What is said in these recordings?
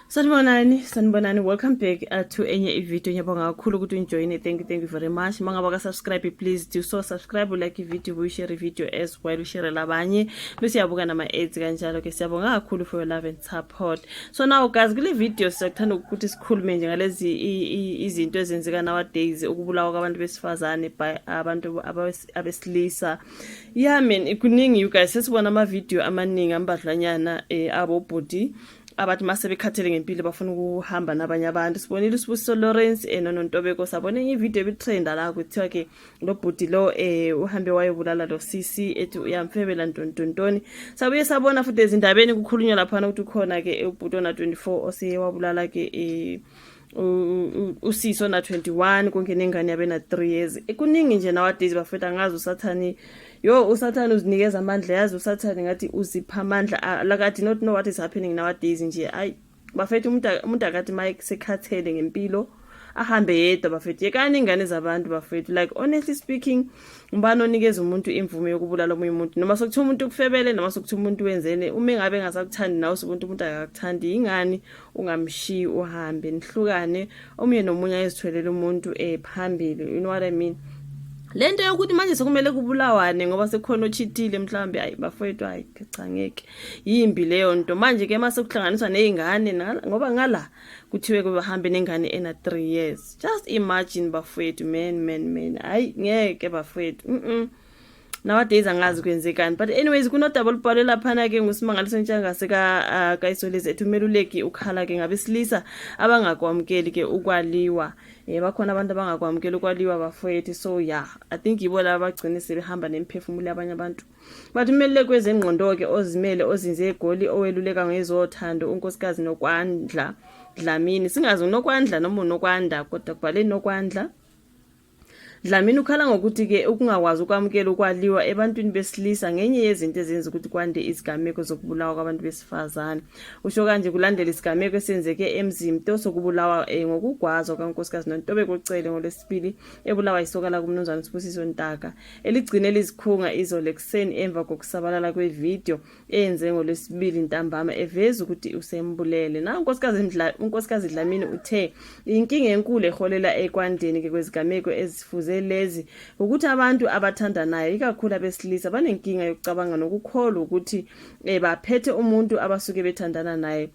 Sanibonani, welcome back to enye video. Ngiyabonga kakhulu ukuthi ujoin. Thank you very much. Mangaba ka subscribe, please do so. Subscribe, like video, we share video as well, share labanye. Bese yabuka nama ads kanjalo ke siyabonga kakhulu for your love and support. So now guys, kule video siyakuthanda ukuthi sikhulume nje ngalezi izinto ezenzeka nowadays, ukubulawa kwabantu besifazane by abantu abesilisa. Yeah man, ikuningi you guys. Sesibona ama video amaningi ambadlanyana abo body abathi mase bekhathele ngempilo bafuna ukuhamba nabanye abantu. Sibonile uSibusiso Lawrence noNtobeko, sabone ivideo ebitrenda la kuthiwa ke lo bhuti lo uhambe wayobulala lo sisi ethi uyamfebela ntontoni. Sabuye sabona futhi ezindabeni kukhulunywa lapha ukuthi ukhona ke ubhuti ona 24 oseye wabulala ke uSiso na 21 konke nengane yabe na 3 years. Kuningi nje nowadays bafethu ngazi usathani usathani uzinikeza amandla, yazi usathani ngathi uzipha amandla, like I do not know what is happening nowadays nje. Bafethu umuntu akathi Mike sekhathele ngempilo ahambe yedwa bafethu yekani ingane zabantu bafethu. Like honestly speaking, ngibani onikeza umuntu imvume yokubulala omunye umuntu? Noma sokuthiwa umuntu ukufebele, noma sokuthiwa umuntu wenzene, uma ngabe ngasakuthandi nawe umuntu akakuthandi, ingani ungamshiyi uhambe nihlukane omunye nomunye ayizitholela umuntu phambili? You know what I mean? Lento yokuthi manje sekumele kubulawane ngoba sekukhona ochithile mhlambe bafowethu cha ngeke yimbi leyo nto. Manje ke mase kuhlanganiswa nezingane ngoba ngala kuthiwe kuhambe nengane ena 3 years. Just imagine bafowethu, man ngeke bafowethu. Nowadays angazi kwenzekani, but anyways kuno double ball laphana ke ngusimangaliso ntshanga seka kayisolezi ethumeluleki ukhala ke ngabesilisa abangakwamukeli ke ukwaliwa. Bakhona abantu abangakwamukeli ukwaliwa bafowethu. So yeah, I think yibo laba bagcine sebehamba nemphefumulo yabanye abantu. But umele kwezengqondo ke ozimele ozinze egoli oweluleka ngezothando unkosikazi Nokwandla Dlamini. Singazi uNokwandla noma uNokwanda kodwa kubhaleni Nokwandla Dlamini ukhala ngokuthi ke ukungakwazi ukwamukela ukwaliwa ebantwini besilisa ngenye yezinto ezenza ukuthi kwande izigameko zokubulawa kwabantu besifazane. Usho kanje kulandela isigameko esenzeke eMzimto sokubulawa ngokugwazwa kaNkosikazi noNtobeko ucele ngolesibili ebulawa isokala kuMnumzane Sibusiso Ntaka eligcine lizikhunga izolo ekseni emva kokusabalala kwevideo eyenze ngolesibili ntambama eveza ukuthi usembulele. Na unkosikazi Dlamini uthe inkinga enkulu eholela ekwandeni ke kwezigameko ezifuze lezi ukuthi abantu abathandanayo ikakhulu abesilisa banenkinga yokucabanga nokukholwa ukuthi baphethe umuntu abasuke bethandana naye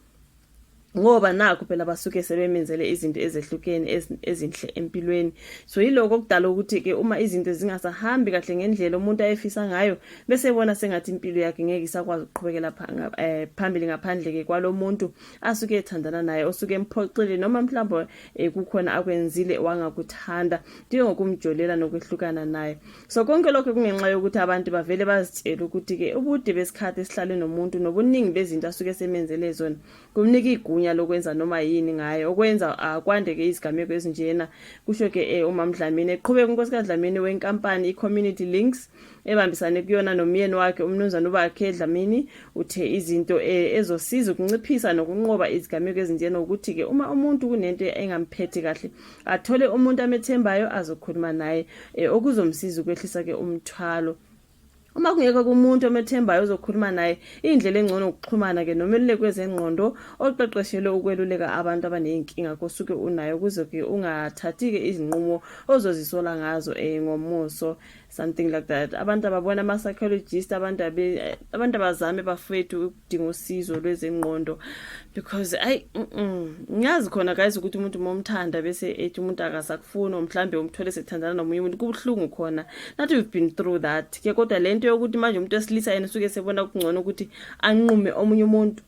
ngoba nakho phela basuke sebemenzele izinto ezehlukene ezinhle empilweni. So yiloko okudala ukuthi ke uma izinto zingasahambi kahle ngendlela umuntu ayefisa ngayo bese ebona sengathi impilo yakhe ngeke isakwazi ukuqhubekela phambili ngaphandle ke kwalomuntu asuke ethandana naye osuke emphoxile noma mhlawumbe kukhona akwenzile wangakuthanda ndiyo ngokumjolela nokwehlukana naye. So konke lokho kungenxa yokuthi abantu bavele bazitshela ukuthi ke ubude besikhathi esihlale nomuntu nobuningi bezinto asuke semenzele zona kumnika igunya lokwenza noma yini ngayo okwenza kwande ke izigameko ezinjena. Kusho ke uMama Dlamini eqhubeka unkosikazi Dlamini wenkampani iCommunity Links ebambisane kuyona nomyeni wakhe uMnumzane uBakhe Dlamini uthe izinto ezosiza ukunciphisa nokunqoba izigameko ezinjena ukuthi ke uma umuntu kunento engamphethe kahle athole umuntu amethembayo azokhuluma naye okuzomsiza ukwehlisa ke umthwalo. Uma kungekho kumuntu omethembayo ozokhuluma naye indlela engcono ukuxhumana ke nomelule kwezengqondo oqeqeshelwe ukweluleka abantu abanenkinga kosuke unayo kuze ke ungathathi ke izinqumo ozozisola ngazo ngomuso, something like that. Abantu ababona ama psychologist, abantu abazame bafethu ukudinga usizo lwezengqondo because ngiyazi khona guys ukuthi umuntu momthanda bese ethi umuntu akasakufuna mhlambe umthole sethandana nomunye umuntu kubhlungu khona. Not we've been through that ke kodwa lento yokuthi manje umuntu wesilisa yena usuke sebona kungcono ukuthi anqume omunye umuntu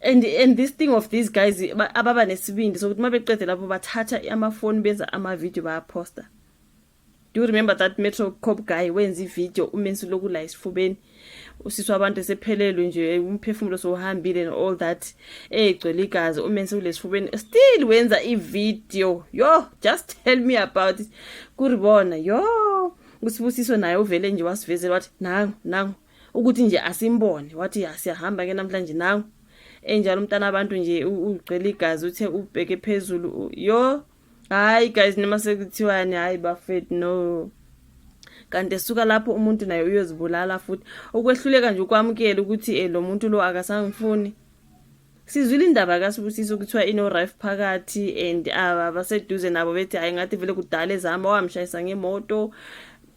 and this thing of these guys ababa nesibindi sokuthi mabeqede lapho bathatha amafoni benza ama video bayaposta. Do you remember that Metro Cop guy wenza ivideo umensi lokula isifubeni usiswa abantu sephelelwe nje umphefumulo sohambile and all that egcwele igazi umensi kulesifubeni still wenza ivideo? Just tell me about it. Kuribona uSibusiso naye uvele nje wasivezela wathi nangu ukuthi nje asimbone wathi siyahamba ke namhlanje nangu enjalo umntana abantu nje ugcwele igazi uthe ubheke phezulu hayi guys noma sekuthiwani hayi bafethu no. Kanti esuka lapho umuntu naye uyozibulala futhi okwehluleka nje ukwamukela ukuthi lo muntu lo akasangifuni. Sizwile indaba kaSibusiso kuthiwa ino-rife phakathi and abaseduze nabo bethi hayi ngathi vele kudala ezama wamshayisa ngemoto.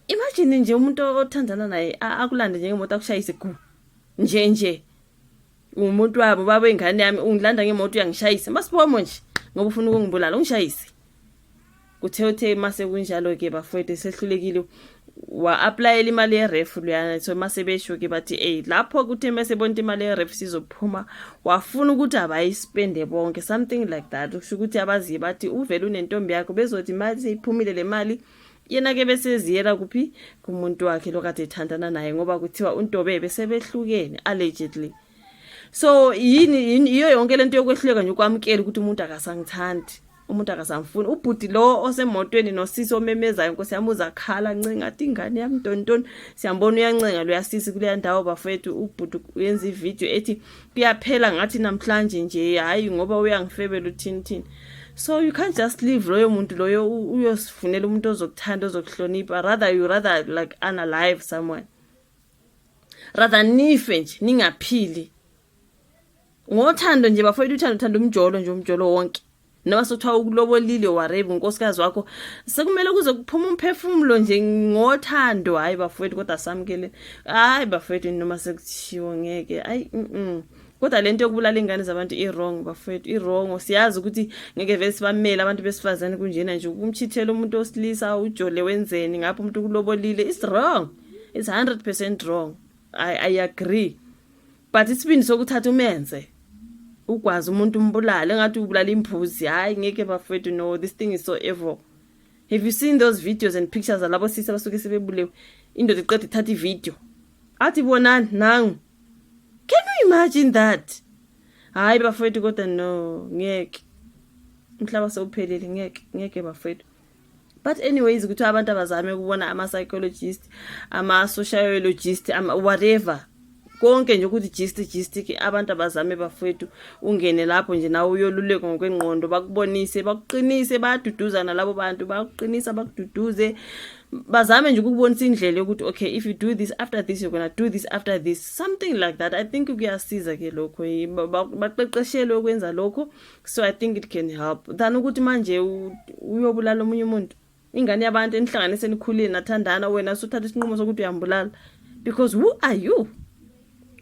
Imagine nje umuntu othandana naye akulande njengemoto akushayise ku nje umuntu wabo baba ingane yami ungilanda ngemoto uyangishayisa masiphomo nje ngoba ufuna ukungibulala ungishayise. Kuthe mase kunjalo ke bafowethu sehlulekile wa-applyela imali ye-ref luyana so mase besho ke bathi lapho kuthe mase bonke imali ye-ref sizophuma wafuna ukuthi abayispende bonke something like that kusho ukuthi abaziye bathi uvele unentombi yakho bezothi imali seyiphumile le mali yena ke bese ziyela kuphi kumuntu wakhe lokade ethandana naye ngoba kuthiwa uNtobebe sebehlukene allegedly. So iyo yonke lento yokwehluleka nje ukwamkela ukuthi umuntu akasangithandi umuntu akasamfuni. Ubhudi lo osemotweni noSisi omemezayo Nkosi yami uzakhala ncenga athi ingane yami ntontoni siyambona uyancenga lo yasisi kule ndawo bafethu. Ubhudi uyenza ivideo ethi kuyaphela ngathi namhlanje nje hayi ngoba uyangifebela uthini. So you can't just leave loyo muntu loyo uyosifunela umuntu ozokuthanda ozokuhlonipha rather like unalive someone rather nife nje ningaphili ngothando nje bafowethu uthanda umjolo nje umjolo wonke noma sothiwa ukulobolile warebe unkosikazi wakho sekumele kuze kuphuma umphefumulo nje ngothando hayi bafowethu kodwa samkele hayi bafowethu noma sekuthiwa ngeke hayi kodwa lento yokubulala ingane zabantu i-wrong bafowethu i-wrong siyazi ukuthi ngeke vele sibamela abantu besifazane kunjena nje ukumchithela umuntu osilisa ujole wenzeni ngapha umuntu kulobolile it's wrong it's 100% wrong I agree but isibindi sokuthatha umenze ukwazi umuntu umbulala engathi ubulala imphuzi hayi ngeke bafowethu no this thing is so evil. Have you seen those videos and pictures alabo sisi abasuke sebebulewe indoda iqeda ithatha ivideo athi bonani nangu. Can you imagine that? Hayi bafowethu kodwa no ngeke umhlaba sewuphelele ngeke bafowethu. But anyways ukuthi abantu abazame ukubona ama-psychologist ama-sociologist whatever konke nje ukuthi gist ke abantu abazame bafowethu ungene lapho nje nawe uyoluleka ngokwengqondo bakubonise bakuqinise bayaduduzana labo bantu bakuqinisa bakududuze bazame nje ukubonisa indlela yokuthi okay if you do this after this you're going to do this after this something like that. I think kuyasiza ke lokho baqeqeshelwe ukwenza lokho so I think it can help than ukuthi manje uyobulala omunye umuntu ingane yabantu enihlanganise nikhulile nathandana wena usuthatha isinqumo sokuthi uyambulala because who are you?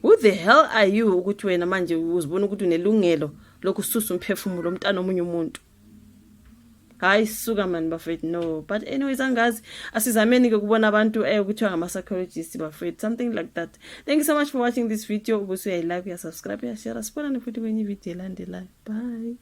Who the hell are you ukuthi wena manje uzibona ukuthi unelungelo lokususa umphefumulo umntana omunye umuntu? Hayi suka man bafethu no. But anyways angazi asizameni ke kubona abantu ukuthi ngama-psychologists bafethu something like that. Thank you so much for watching this video. Ubusuya like, ya subscribe, ya share, sibonane futhi kwenye video elandelayo. Bye.